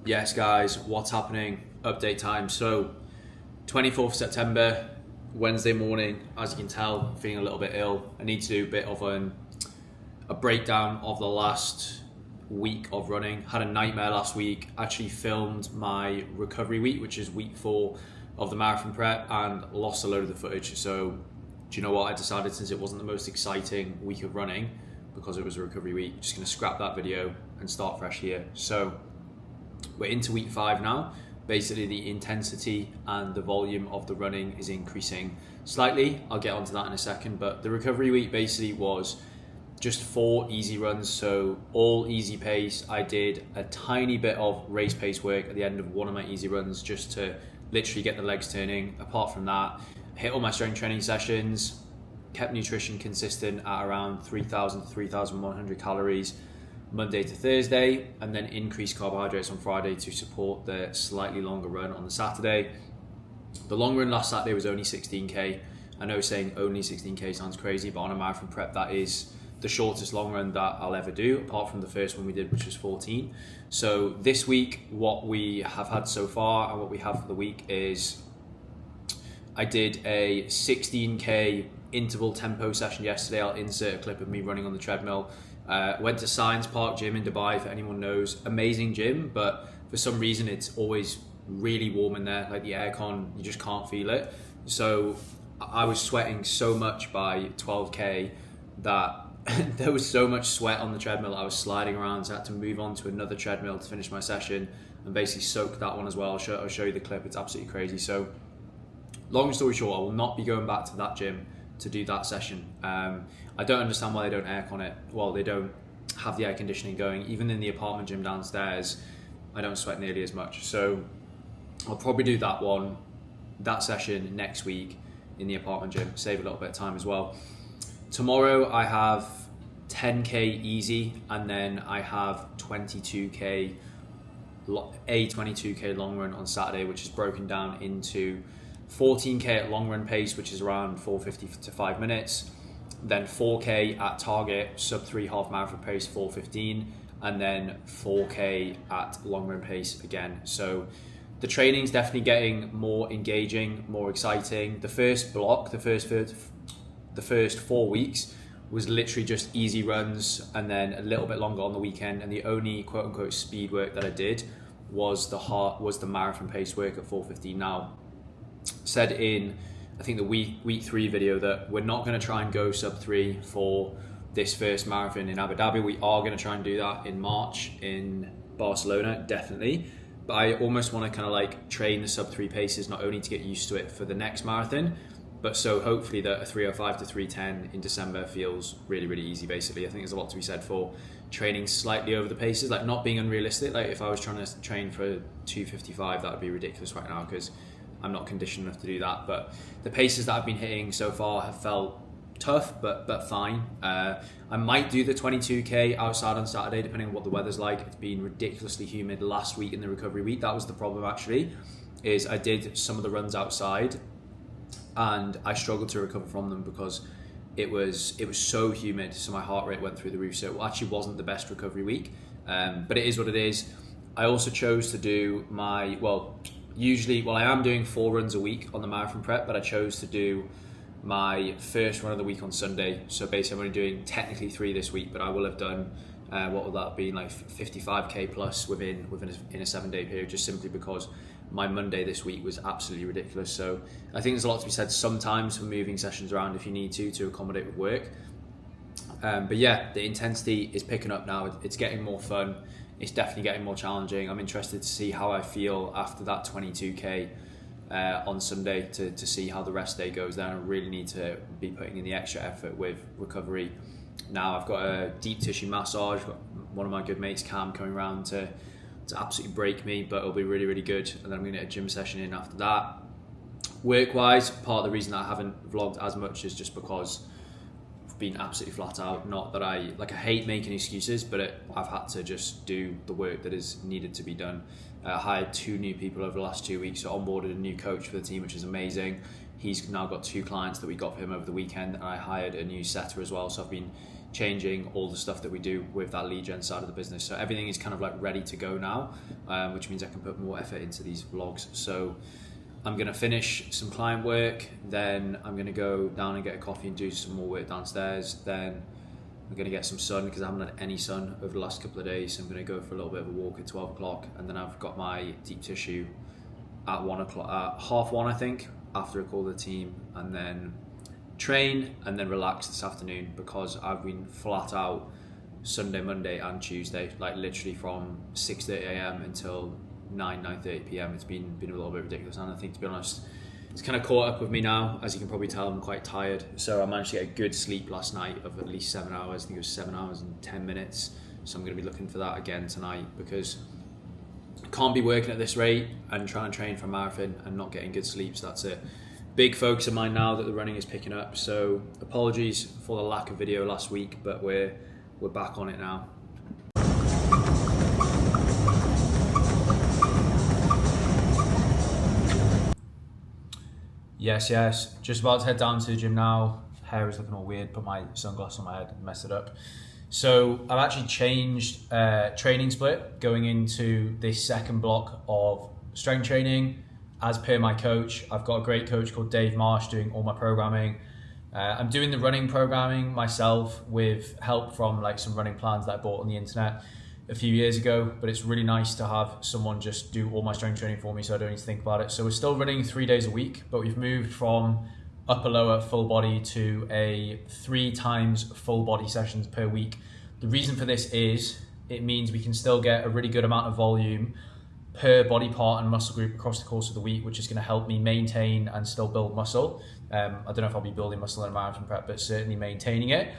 Yes, guys, what's happening? Update time. So, 24th September, Wednesday morning. As you can tell, I'm feeling a little bit ill. I need to do a bit of a breakdown of the last week of running. Had a nightmare last week. Actually filmed my recovery week, which is week 4 of the marathon prep, and lost a load of the footage. So, do you know what? I decided, since it wasn't the most exciting week of running, because it was a recovery week, just going to scrap that video and start fresh here. So, we're into week 5 now. Basically, the intensity and the volume of the running is increasing slightly. I'll get onto that in a second. But the recovery week basically was just 4 easy runs. So all easy pace. I did a tiny bit of race pace work at the end of one of my easy runs just to literally get the legs turning. Apart from that, hit all my strength training sessions, kept nutrition consistent at around 3,000 to 3,100 calories Monday to Thursday, and then increased carbohydrates on Friday to support the slightly longer run on the Saturday. The long run last Saturday was only 16k. I know saying only 16k sounds crazy, but on a marathon prep, that is the shortest long run that I'll ever do, apart from the first one we did, which was 14. So this week, what we have had so far and what we have for the week is I did a 16k interval tempo session yesterday. I'll insert a clip of me running on the treadmill. Went to Science Park Gym in Dubai, if anyone knows. Amazing gym, but for some reason it's always really warm in there. Like the aircon, you just can't feel it. So I was sweating so much by 12k that there was so much sweat on the treadmill. I was sliding around, so I had to move on to another treadmill to finish my session and basically soak that one as well. I'll show you the clip. It's absolutely crazy. So long story short, I will not be going back to that gym to do that session. I don't understand why they don't aircon it. Well, they don't have the air conditioning going. Even in the apartment gym downstairs, I don't sweat nearly as much. So I'll probably do that session next week in the apartment gym, save a little bit of time as well. Tomorrow I have 10k easy, and then I have 22k long run on Saturday, which is broken down into 14k at long run pace, which is around 4:50 to 5 minutes, then 4k at target sub-3 half marathon pace, 4:15, and then 4k at long run pace again. So the training's definitely getting more engaging, more exciting. The first block, the first 4 weeks was literally just easy runs and then a little bit longer on the weekend, and the only quote unquote speed work that I did was the marathon pace work at 4:15. Now, said in I think the week 3 video that we're not going to try and go sub-3 for this first marathon in Abu Dhabi. We are going to try and do that in March in Barcelona, definitely. But I almost want to kind of like train the sub-3 paces, not only to get used to it for the next marathon, but so hopefully that a 3:05 to 3:10 in December feels really, really easy. Basically, I think there's a lot to be said for training slightly over the paces, like not being unrealistic. Like if I was trying to train for 2:55, that would be ridiculous right now, because I'm not conditioned enough to do that. But the paces that I've been hitting so far have felt tough, but fine. I might do the 22k outside on Saturday, depending on what the weather's like. It's been ridiculously humid last week in the recovery week. That was the problem, actually, is I did some of the runs outside and I struggled to recover from them because it was so humid, so my heart rate went through the roof. So it actually wasn't the best recovery week, but it is what it is. I also chose to do I am doing 4 runs a week on the marathon prep, but I chose to do my first run of the week on Sunday. So basically I'm only doing technically 3 this week, but I will have done what would that be, like 55k plus within a 7-day period, just simply because my Monday this week was absolutely ridiculous. So I think there's a lot to be said sometimes for moving sessions around if you need to accommodate with work. But yeah, the intensity is picking up now. It's getting more fun. It's definitely getting more challenging. I'm interested to see how I feel after that 22k on Sunday to see how the rest day goes. Then I really need to be putting in the extra effort with recovery. Now I've got a deep tissue massage. Got one of my good mates, Cam, coming around to absolutely break me, but it'll be really, really good. And then I'm going to get a gym session in after that. Work-wise, part of the reason that I haven't vlogged as much is just because been absolutely flat out. Not that I hate making excuses, but I've had to just do the work that is needed to be done. Hired 2 new people over the last 2 weeks, so onboarded a new coach for the team, which is amazing. He's now got 2 clients that we got for him over the weekend, and I hired a new setter as well. So I've been changing all the stuff that we do with that lead gen side of the business. So everything is kind of like ready to go now, which means I can put more effort into these vlogs. So I'm going to finish some client work, then I'm going to go down and get a coffee and do some more work downstairs. Then I'm going to get some sun because I haven't had any sun over the last couple of days. So I'm going to go for a little bit of a walk at 12 o'clock, and then I've got my deep tissue at 1 o'clock, half one I think, after I call the team, and then train and then relax this afternoon because I've been flat out Sunday, Monday and Tuesday, like literally from 6:30 a.m. until 9:30 p.m. It's been a little bit ridiculous, and I think, to be honest, it's kind of caught up with me now. As you can probably tell, I'm quite tired. So I managed to get a good sleep last night of at least 7 hours. I think it was 7 hours and 10 minutes. So I'm going to be looking for that again tonight because I can't be working at this rate and trying to train for a marathon and not getting good sleep. So that's a big focus of mine now that the running is picking up. So apologies for the lack of video last week, but we're back on it now. Yes, just about to head down to the gym now. Hair is looking all weird, put my sunglasses on my head and messed it up. So I've actually changed training split going into this second block of strength training. As per my coach, I've got a great coach called Dave Marsh doing all my programming. I'm doing the running programming myself with help from like some running plans that I bought on the internet a few years ago, but it's really nice to have someone just do all my strength training for me so I don't need to think about it. So we're still running 3 days a week, but we've moved from upper lower full body to a 3 times full body sessions per week. The reason for this is it means we can still get a really good amount of volume per body part and muscle group across the course of the week, which is going to help me maintain and still build muscle. I don't know if I'll be building muscle in a marathon prep, but certainly maintaining it,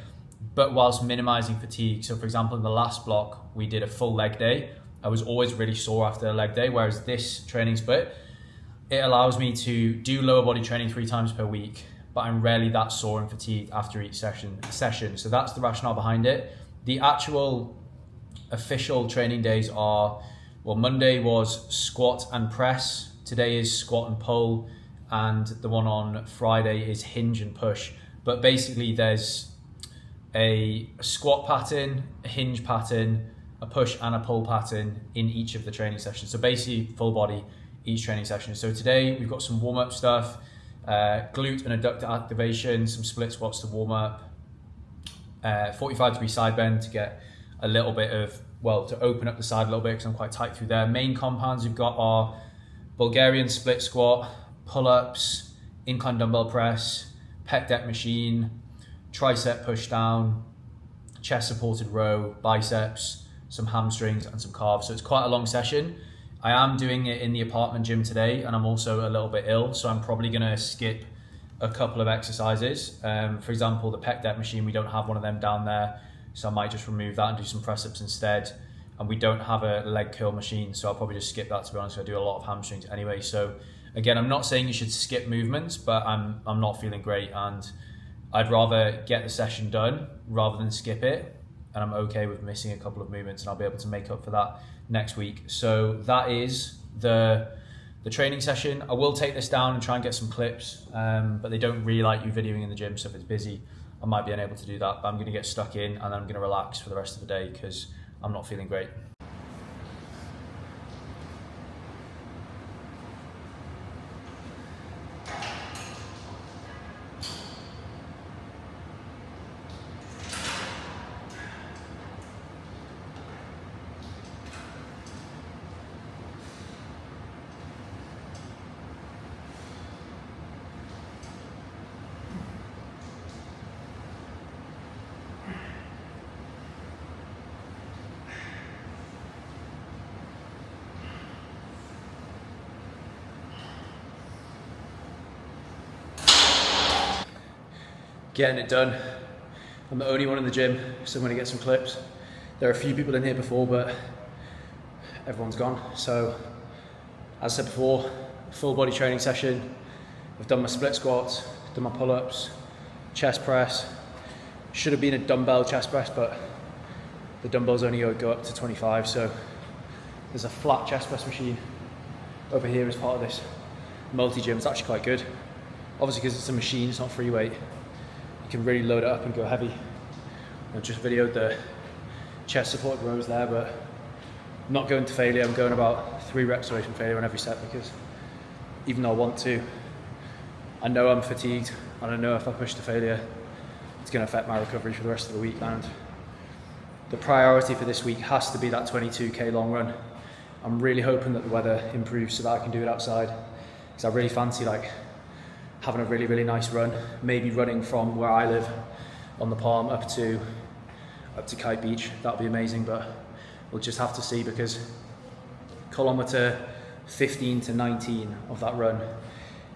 but whilst minimizing fatigue. So for example, in the last block, we did a full leg day. I was always really sore after a leg day, whereas this training split, it allows me to do lower body training 3 times per week, but I'm rarely that sore and fatigued after each session. So that's the rationale behind it. The actual official training days are, well, Monday was squat and press, today is squat and pull, and the one on Friday is hinge and push. But basically there's a squat pattern, a hinge pattern, a push and a pull pattern in each of the training sessions. So basically full body each training session. So today we've got some warm-up stuff, glute and adductor activation, some split squats to warm up, 45-degree side bend to get a little bit of, well, to open up the side a little bit because I'm quite tight through there. Main compounds we've got are Bulgarian split squat, pull-ups, incline dumbbell press, pec deck machine, tricep push down, chest supported row, biceps, some hamstrings and some calves. So it's quite a long session. I am doing it in the apartment gym today, and I'm also a little bit ill, so I'm probably gonna skip a couple of exercises. For example, the pec deck machine, we don't have one of them down there, so I might just remove that and do some press-ups instead. And we don't have a leg curl machine, so I'll probably just skip that, to be honest. I do a lot of hamstrings anyway. So again, I'm not saying you should skip movements, but I'm not feeling great, and I'd rather get the session done rather than skip it. And I'm okay with missing a couple of movements, and I'll be able to make up for that next week. So that is the training session. I will take this down and try and get some clips, but they don't really like you videoing in the gym, so if it's busy, I might be unable to do that. But I'm going to get stuck in, and then I'm going to relax for the rest of the day because I'm not feeling great. Getting it done. I'm the only one in the gym, so I'm going to get some clips. There are a few people in here before, but everyone's gone. So, as I said before, full body training session. I've done my split squats, done my pull-ups, chest press. Should have been a dumbbell chest press, but the dumbbells only go up to 25, so there's a flat chest press machine over here as part of this multi-gym. It's actually quite good. Obviously, because it's a machine, it's not free weight. You can really load it up and go heavy. I just videoed the chest support rows there, but I'm not going to failure. I'm going about 3 reps away from failure on every set, because even though I want to, I know I'm fatigued, and I know if I push to failure, it's going to affect my recovery for the rest of the week. And the priority for this week has to be that 22k long run. I'm really hoping that the weather improves so that I can do it outside, because I really fancy like having a really nice run, maybe running from where I live on the Palm up to Kite Beach. That'd be amazing, but we'll just have to see, because kilometre 15 to 19 of that run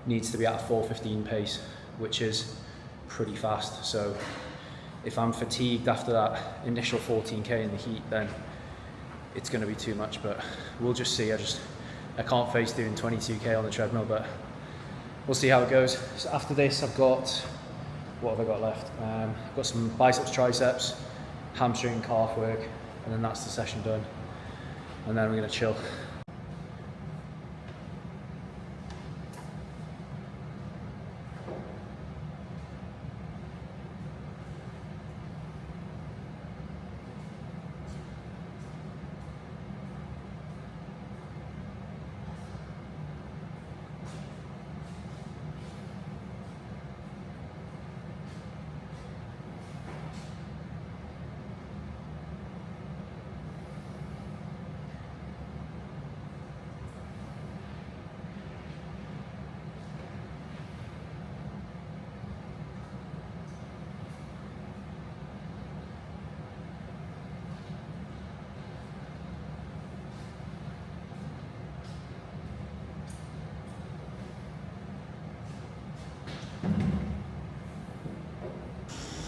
needs to be at a 4:15 pace, which is pretty fast. So if I'm fatigued after that initial 14k in the heat, then it's going to be too much, but we'll just see. I can't face doing 22k on the treadmill, but we'll see how it goes. So after this, I've got, what have I got left? I've got some biceps, triceps, hamstring, calf work, and then that's the session done. And then we're going to chill.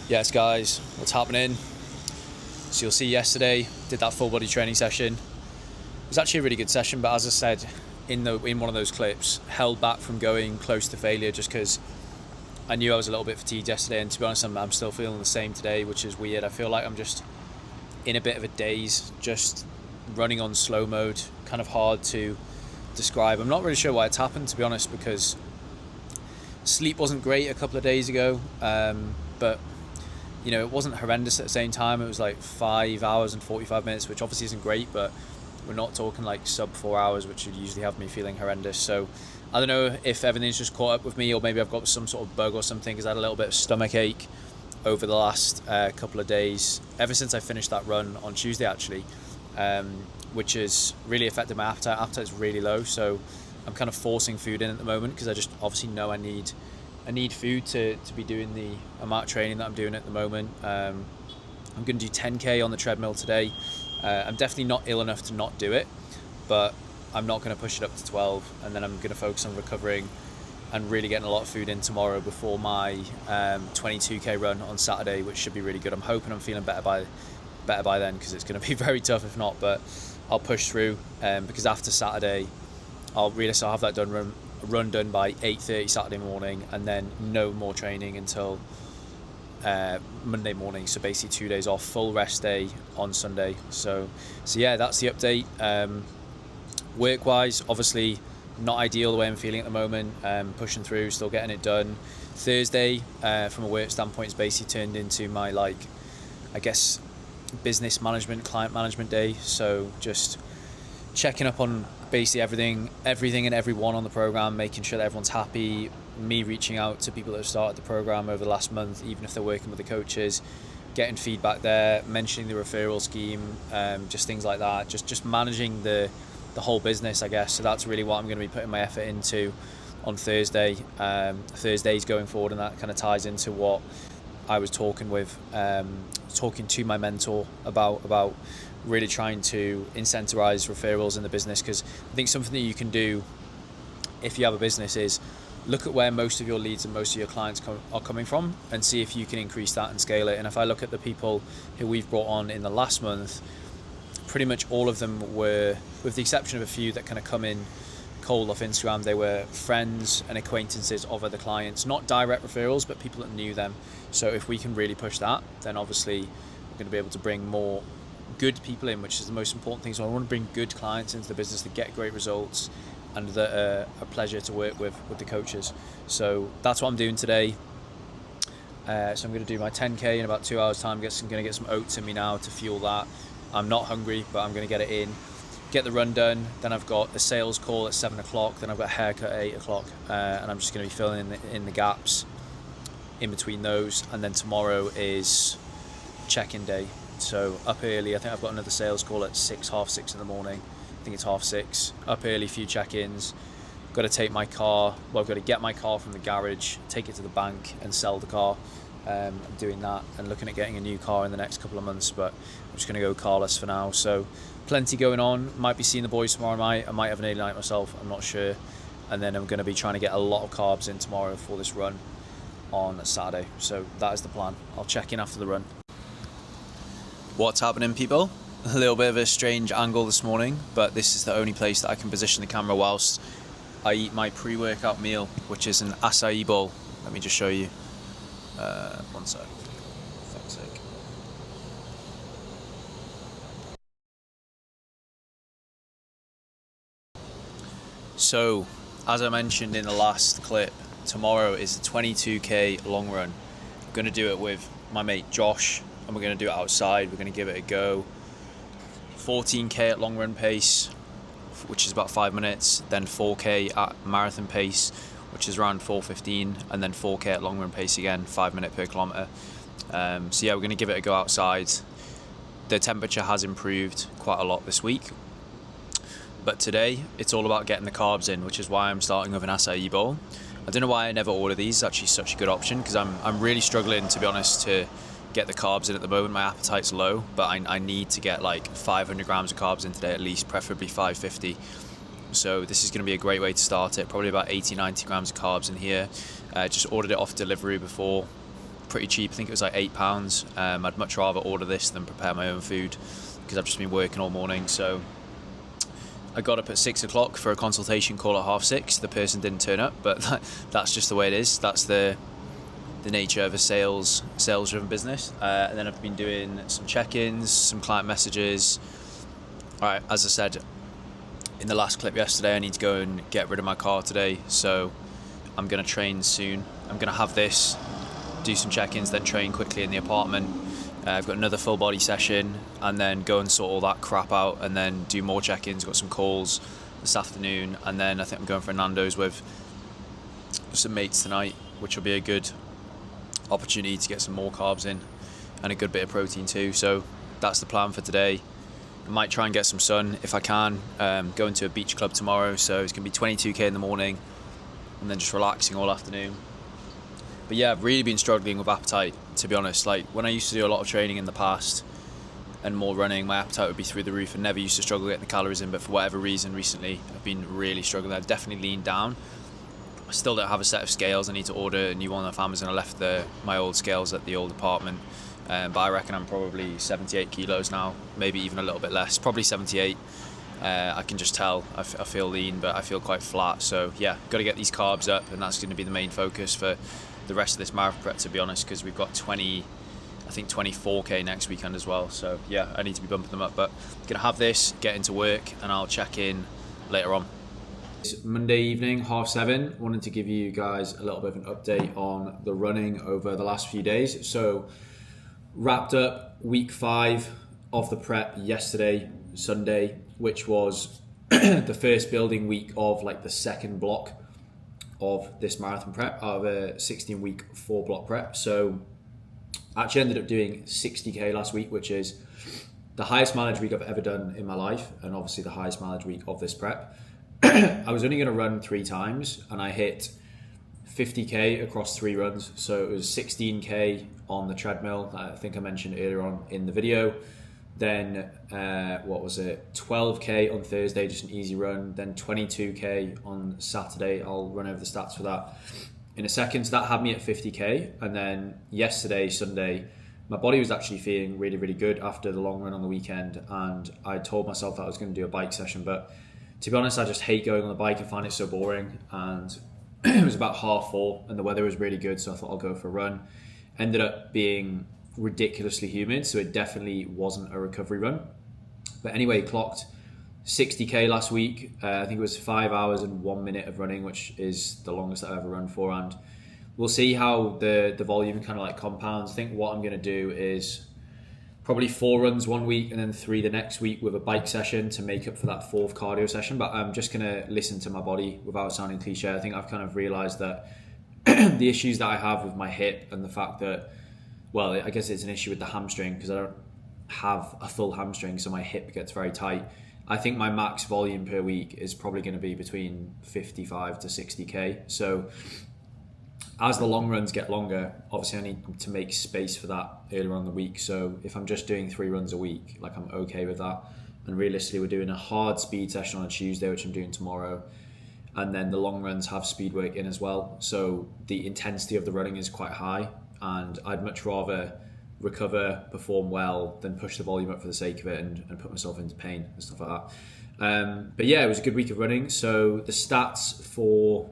Yes guys, what's happening? So you'll see yesterday, did that full body training session. It was actually a really good session, but as I said in one of those clips, held back from going close to failure just because I knew I was a little bit fatigued yesterday, and to be honest, I'm still feeling the same today, which is weird. I feel like I'm just in a bit of a daze, just running on slow mode, kind of hard to describe. I'm not really sure why it's happened, to be honest, because sleep wasn't great a couple of days ago, but you know, it wasn't horrendous at the same time. It was like 5 hours and 45 minutes, which obviously isn't great, but we're not talking like sub 4 hours, which would usually have me feeling horrendous. So I don't know if everything's just caught up with me, or maybe I've got some sort of bug or something, because I had a little bit of stomach ache over the last couple of days, ever since I finished that run on Tuesday actually, which has really affected my appetite. Appetite's really low, so I'm kind of forcing food in at the moment, because I just obviously know I need food to be doing the amount of training that I'm doing at the moment. I'm going to do 10k on the treadmill today. I'm definitely not ill enough to not do it, but I'm not going to push it up to 12, and then I'm going to focus on recovering and really getting a lot of food in tomorrow before my 22k run on Saturday, which should be really good. I'm hoping I'm feeling better by then, because it's going to be very tough if not, but I'll push through, because after Saturday I'll have that run done by 8:30 Saturday morning, and then no more training until Monday morning. So basically 2 days off, full rest day on Sunday. So yeah, that's the update. Work wise, obviously not ideal the way I'm feeling at the moment. Pushing through, still getting it done. Thursday, from a work standpoint, is basically turned into my, like, I guess, business management, client management day. So just checking up on basically everything and everyone on the program, making sure that everyone's happy, me reaching out to people that have started the program over the last month, even if they're working with the coaches, getting feedback there, mentioning the referral scheme, just things like that, just managing the whole business, I guess. So that's really what I'm going to be putting my effort into on Thursdays going forward, and that kind of ties into what I was talking to my mentor about really trying to incentivize referrals in the business, because I think something that you can do if you have a business is look at where most of your leads and most of your clients are coming from, and see if you can increase that and scale it. And if I look at the people who we've brought on in the last month, pretty much all of them were, with the exception of a few that kind of come in cold off Instagram, they were friends and acquaintances of other clients, not direct referrals, but people that knew them. So if we can really push that, then obviously we're going to be able to bring more good people in, which is the most important thing. So I want to bring good clients into the business that get great results and that are a pleasure to work with the coaches. So that's what I'm doing today. So I'm going to do my 10k in about 2 hours time. I'm going to get some oats in me now to fuel that. I'm not hungry, but I'm going to get it in, get the run done. Then I've got a sales call at 7 o'clock. Then I've got a haircut at 8 o'clock, and I'm just going to be filling in the gaps in between those. And then tomorrow is check-in day. So up early. I think I've got another sales call at half six in the morning. I think it's 6:30. Up early, few check-ins. Got to take my car. Well, I've got to get my car from the garage, take it to the bank, and sell the car. I'm doing that and looking at getting a new car in the next couple of months, but I'm just going to go carless for now. So plenty going on. Might be seeing the boys tomorrow night. I might have an early night myself. I'm not sure. And then I'm going to be trying to get a lot of carbs in tomorrow for this run on Saturday. So that is the plan. I'll check in after the run. What's happening, people? A little bit of a strange angle this morning, but this is the only place that I can position the camera whilst I eat my pre-workout meal, which is an acai bowl. Let me just show you. One sec. For fuck's sake. So, as I mentioned in the last clip, tomorrow is the 22k long run. I'm going to do it with my mate Josh, and we're going to do it outside. We're going to give it a go. 14k at long run pace, which is about 5 minutes, then 4k at marathon pace, which is around 4:15, and then 4k at long run pace again, 5 minutes per kilometre. So yeah, we're going to give it a go outside. The temperature has improved quite a lot this week, but today it's all about getting the carbs in, which is why I'm starting with an acai bowl. I don't know why I never order these. It's actually such a good option, because I'm really struggling, to be honest, to get the carbs in at the moment. My appetite's low, but I need to get like 500 grams of carbs in today at least, preferably 550. So this is going to be a great way to start it. Probably about 80-90 grams of carbs in here. Just ordered it off delivery before. Pretty cheap. I think it was like £8. I'd much rather order this than prepare my own food, because I've just been working all morning. So I got up at 6 o'clock for a consultation call at 6:30. The person didn't turn up, but that's just the way it is. That's the nature of a sales driven business. And then I've been doing some check-ins, some client messages. All right, as I said in the last clip yesterday, I need to go and get rid of my car today, so I'm going to train soon. I'm going to have this, do some check-ins, then train quickly in the apartment. I've got another full body session, and then go and sort all that crap out, and then do more check-ins. Got some calls this afternoon, and then I think I'm going for Nando's with some mates tonight, which will be a good opportunity to get some more carbs in and a good bit of protein too. So that's the plan for today. I might try and get some sun if I can. Going to a beach club tomorrow, so it's going to be 22k in the morning, and then just relaxing all afternoon. But yeah, I've really been struggling with appetite, to be honest. Like when I used to do a lot of training in the past and more running, my appetite would be through the roof and never used to struggle getting the calories in. But for whatever reason recently, I've been really struggling. I've definitely leaned down. I still don't have a set of scales. I need to order a new one off Amazon. I left my old scales at the old apartment, but I reckon I'm probably 78 kilos now, maybe even a little bit less, probably 78. I can just tell I feel lean, but I feel quite flat. So yeah, got to get these carbs up, and that's going to be the main focus for the rest of this marathon prep, to be honest, because we've got 24k next weekend as well. So yeah, I need to be bumping them up, but I'm going to have this, get into work, and I'll check in later on. It's Monday evening, 7:30. Wanted to give you guys a little bit of an update on the running over the last few days. So wrapped up week 5 of the prep yesterday, Sunday, which was the first building week of like the second block of this marathon prep out of a 16-week 4-block prep. So I actually ended up doing 60k last week, which is the highest mileage week I've ever done in my life, and obviously the highest mileage week of this prep. I was only going to run 3 times, and I hit 50k across 3 runs. So it was 16k on the treadmill that I think I mentioned earlier on in the video. Then 12k on Thursday, just an easy run. Then 22k on Saturday. I'll run over the stats for that in a second. So that had me at 50k. And then yesterday, Sunday, my body was actually feeling really, really good after the long run on the weekend, and I told myself that I was going to do a bike session, but to be honest, I just hate going on the bike and find it so boring. And it was about 4:30 and the weather was really good, so I thought I'll go for a run. Ended up being ridiculously humid, so it definitely wasn't a recovery run. But anyway, clocked 60k last week. I think it was 5 hours and 1 minute of running, which is the longest I've ever run for. And we'll see how the volume kind of like compounds. I think what I'm going to do is probably 4 runs one week and then 3 the next week with a bike session to make up for that 4th cardio session. But I'm just going to listen to my body without sounding cliche. I think I've kind of realised that the issues that I have with my hip and the fact that, well, I guess it's an issue with the hamstring because I don't have a full hamstring, so my hip gets very tight. I think my max volume per week is probably going to be between 55 to 60k. So as the long runs get longer, obviously I need to make space for that earlier on in the week. So if I'm just doing 3 runs a week, like I'm okay with that. And realistically, we're doing a hard speed session on a Tuesday, which I'm doing tomorrow. And then the long runs have speed work in as well. So the intensity of the running is quite high. And I'd much rather recover, perform well, than push the volume up for the sake of it and put myself into pain and stuff like that. But yeah, it was a good week of running. So the stats for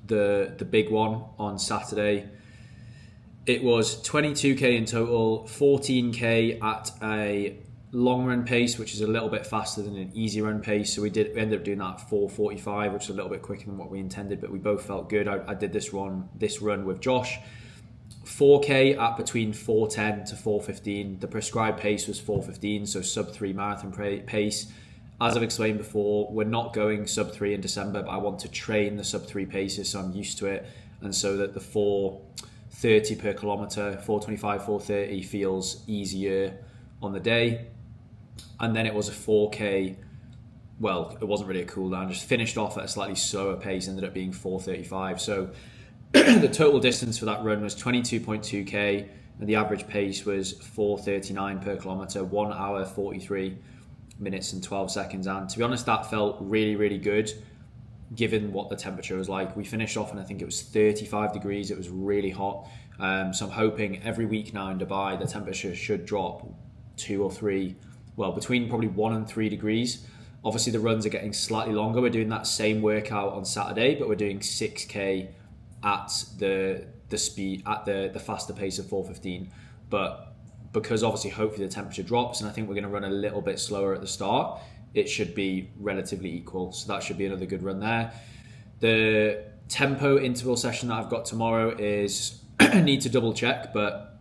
the big one on Saturday, it was 22k in total, 14k at a long run pace, which is a little bit faster than an easy run pace. So we ended up doing that at 4:45, which is a little bit quicker than what we intended, but we both felt good. I did this run with Josh. 4k at between 4:10 to 4:15. The prescribed pace was 4:15, so sub-3 marathon pace. As I've explained before, we're not going sub-3 in December, but I want to train the sub-3 paces so I'm used to it, and so that the 4:30 per kilometre, 4:25, 4:30 feels easier on the day. And then it was a 4k, well, it wasn't really a cool down, just finished off at a slightly slower pace, ended up being 4:35. So the total distance for that run was 22.2k, and the average pace was 4:39 per kilometre, 1 hour 43 minutes and 12 seconds. And to be honest, that felt really, really good given what the temperature was like. We finished off and I think it was 35 degrees. It was really hot. So I'm hoping every week now in Dubai, the temperature should drop 2 or 3, well, between probably 1 and 3 degrees. Obviously the runs are getting slightly longer. We're doing that same workout on Saturday, but we're doing 6k at the speed, at the faster pace of 4:15. But because obviously hopefully the temperature drops, and I think we're going to run a little bit slower at the start, it should be relatively equal. So that should be another good run there. The tempo interval session that I've got tomorrow is, I need to double check, but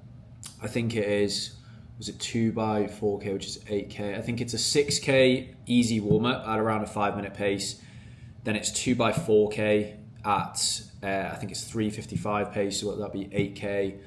I think it is, was it 2x4k, which is 8k? I think it's a 6k easy warm up at around a 5-minute pace. Then it's 2x4k at, I think it's 3:55 pace, so that'd be 8k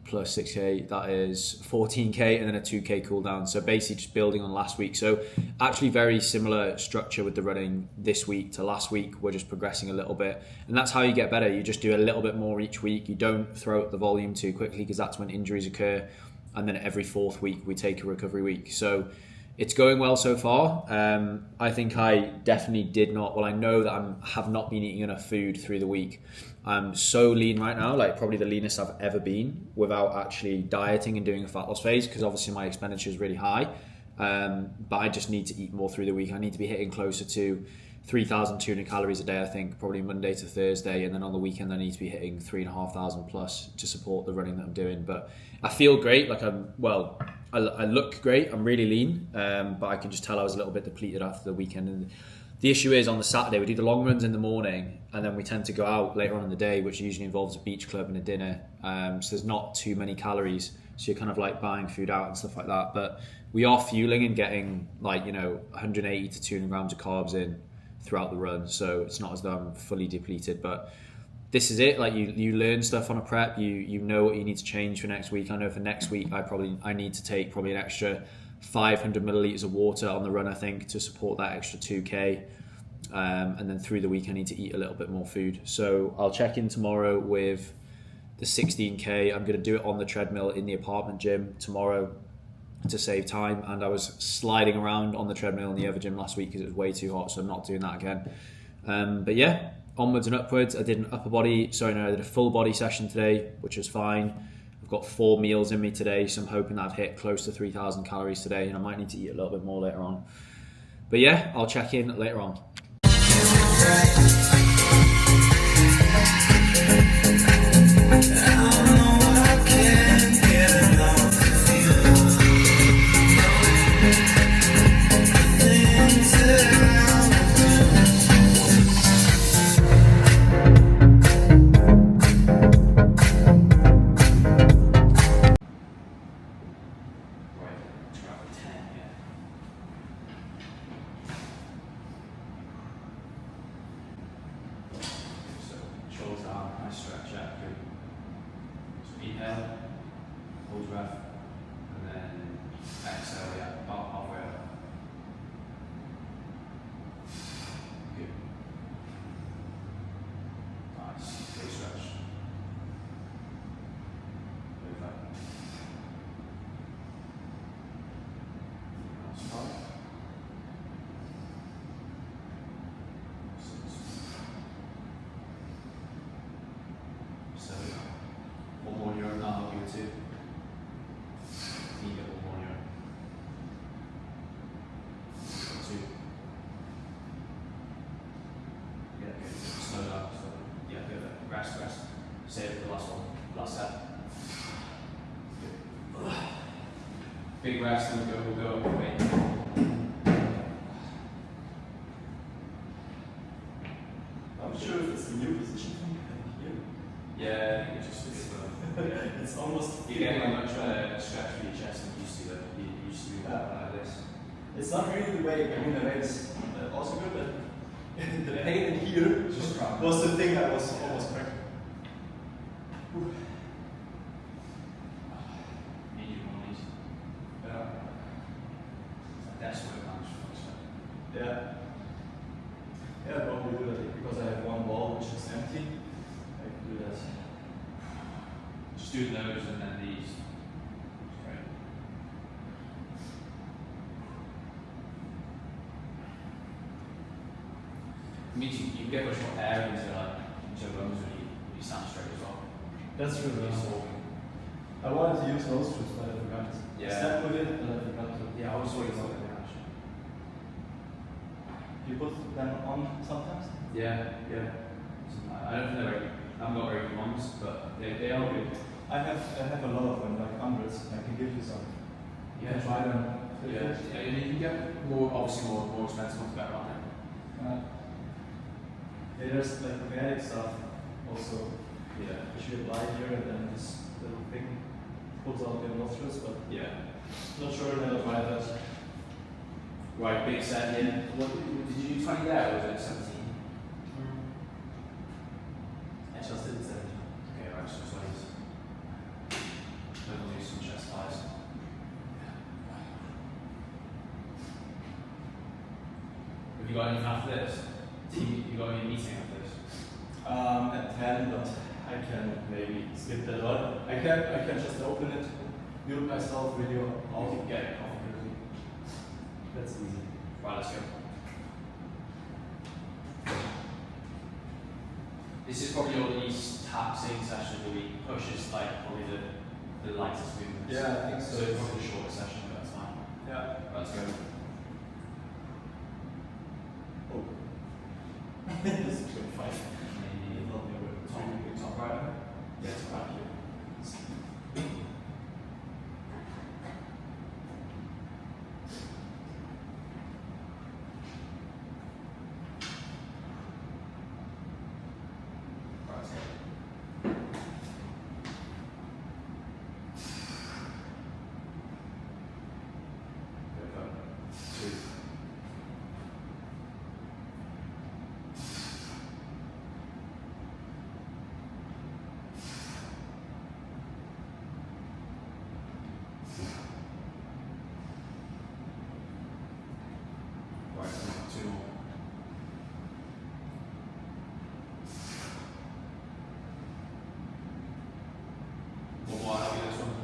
plus 6k, that is 14k, and then a 2k cool down. So basically just building on last week. So actually very similar structure with the running this week to last week. We're just progressing a little bit, and that's how you get better. You just do a little bit more each week. You don't throw up the volume too quickly because that's when injuries occur. And then every 4th week we take a recovery week. So it's going well so far. I think I definitely did not, well, I know that I have not been eating enough food through the week. I'm so lean right now, like probably the leanest I've ever been without actually dieting and doing a fat loss phase, because obviously my expenditure is really high. But I just need to eat more through the week. I need to be hitting closer to 3,200 calories a day, I think, probably Monday to Thursday, and then on the weekend I need to be hitting 3,500 plus to support the running that I'm doing. But I feel great, like I look great, I'm really lean, but I can just tell I was a little bit depleted after the weekend. And the issue is on the Saturday we do the long runs in the morning, and then we tend to go out later on in the day, which usually involves a beach club and a dinner, so there's not too many calories, so you're kind of like buying food out and stuff like that. But we are fueling and getting 180 to 200 grams of carbs in throughout the run, so it's not as though I'm fully depleted. But this is it, like you learn stuff on a prep, you know what you need to change for next week. I know for next week I need to take probably an extra 500 milliliters of water on the run, I think, to support that extra 2k, and then through the week I need to eat a little bit more food. So I'll check in tomorrow with the 16k. I'm going to do it on the treadmill in the apartment gym tomorrow to save time, and I was sliding around on the treadmill in the other gym last week because it was way too hot, so I'm not doing that again. But yeah, onwards and upwards. I did I did a full body session today, which was fine. I've got 4 meals in me today, so I'm hoping that I've hit close to 3,000 calories today, and I might need to eat a little bit more later on. But yeah, I'll check in later on. Nice stretch, yeah, good. So inhale, hold breath, and then exhale, yeah, about halfway up. Good. Nice, big stretch. Perfect. That's fine. 6, 7. One more neuro, now I'll give it 2. You get one more neuro. 2. Yeah, good. Slow down, slow down. Yeah, good. Rest, rest. Save it for the last one. Last set. Good. Big rest, and we'll go up weight. I'm sure if it's a new position here. Yeah, it just is. Yeah. It's almost. You're getting a much better stretch for your chest than you used to. You used to do that like this. It's not really the weight. I mean, the weight is also good, but the pain in here Just strong. was the thing that was almost cracked. Medium on these. Yeah. That's what it counts for. Yeah. Yeah, probably do that because I have one wall which is empty. I can do that. Just do those and then these. Great. It means you can get much more air into your lungs when you stand straight as well. That's true. You're still- I wanted to use those shoes, but I forgot. Yeah. Step with it, but I forgot to. Yeah, I was waiting for that actually. You put them on sometimes? Yeah, yeah. I don't think they're very, I'm not very good ones, but they are good. I have a lot of them, like hundreds. I can give you some. You can try them. Yeah, and you can get obviously more expensive ones better, aren't Yeah, there's like magnetic stuff also, they? Yeah. which you apply here, and then this little thing pulls out your nostrils, but Yeah. not sure that I'll try that. Right, big set here. What did you do 20 there or was it 17? I just did 70. Okay, right, so 20s. Then we'll do some chest flies. Have you got anything after this? You got any meeting after this? At 10, but I can maybe skip that one. I can just open it, mute myself, video You off. can get a coffee quickly. That's easy. Right, let's go. This is probably your least taxing session of the week. Push is like probably the lightest movement. Yeah, I think so. So it's probably the shortest session, but that's fine. Yeah. Right, let's go. Oh. This is 25. Maybe Not near it. top right. Yeah, it's right here. Right, let's go. Good. 2. Right, 2 more. One more, I'll do this one.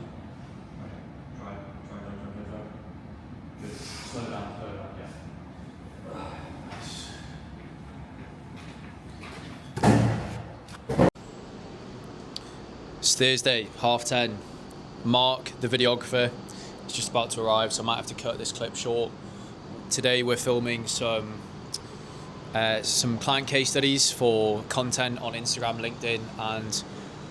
Right, try. Good. Slow down, yeah. Nice. It's Thursday, 10:30. Mark, the videographer, is just about to arrive, so I might have to cut this clip short. Today we're filming some client case studies for content on Instagram, LinkedIn, and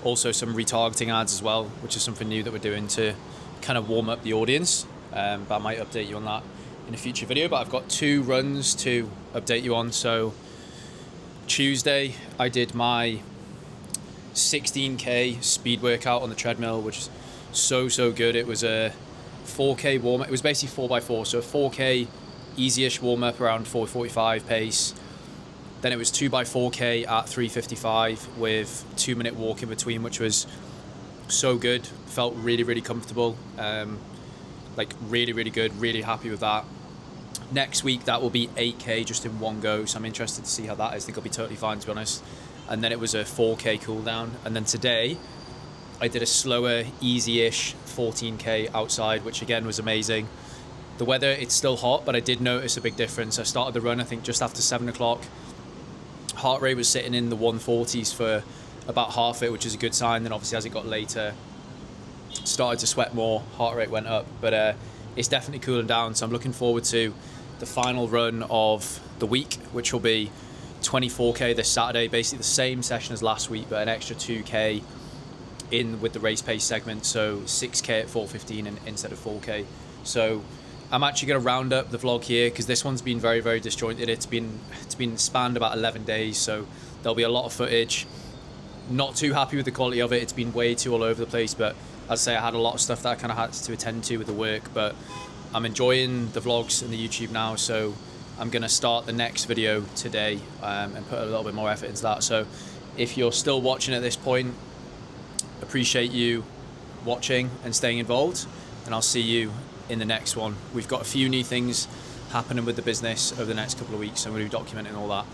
also some retargeting ads as well, which is something new that we're doing to kind of warm up the audience. But I might update you on that in a future video. But I've got 2 runs to update you on. So Tuesday I did my 16k speed workout on the treadmill, which is so good. It was a 4k warm up. It was basically 4x4, so a 4k easy-ish warm up around 4:45 pace, Then it was 2x4K at 3:55 with 2-minute walk in between, which was so good. Felt really, really comfortable. Like really, really good. Really happy with that. Next week, that will be 8K just in one go. So I'm interested to see how that is. I think I'll be totally fine, to be honest. And then it was a 4K cool down. And then today, I did a slower, easy-ish 14K outside, which again was amazing. The weather, it's still hot, but I did notice a big difference. I started the run, I think, just after 7 o'clock. Heart rate was sitting in the 140s for about half it, which is a good sign. Then obviously as it got later, started to sweat more, heart rate went up. But it's definitely cooling down, so I'm looking forward to the final run of the week, which will be 24K this Saturday, basically the same session as last week, but an extra 2K in with the race pace segment, so 6K at 4:15 instead of 4K. So I'm actually going to round up the vlog here because this one's been very, very disjointed. It's been spanned about 11 days, so there'll be a lot of footage. Not too happy with the quality of it. It's been way too all over the place, but as I say, I had a lot of stuff that I kind of had to attend to with the work, but I'm enjoying the vlogs and the YouTube now, so I'm going to start the next video today and put a little bit more effort into that. So if you're still watching at this point, appreciate you watching and staying involved, and I'll see you in the next one. We've got a few new things happening with the business over the next couple of weeks, so I'm going to be documenting all that.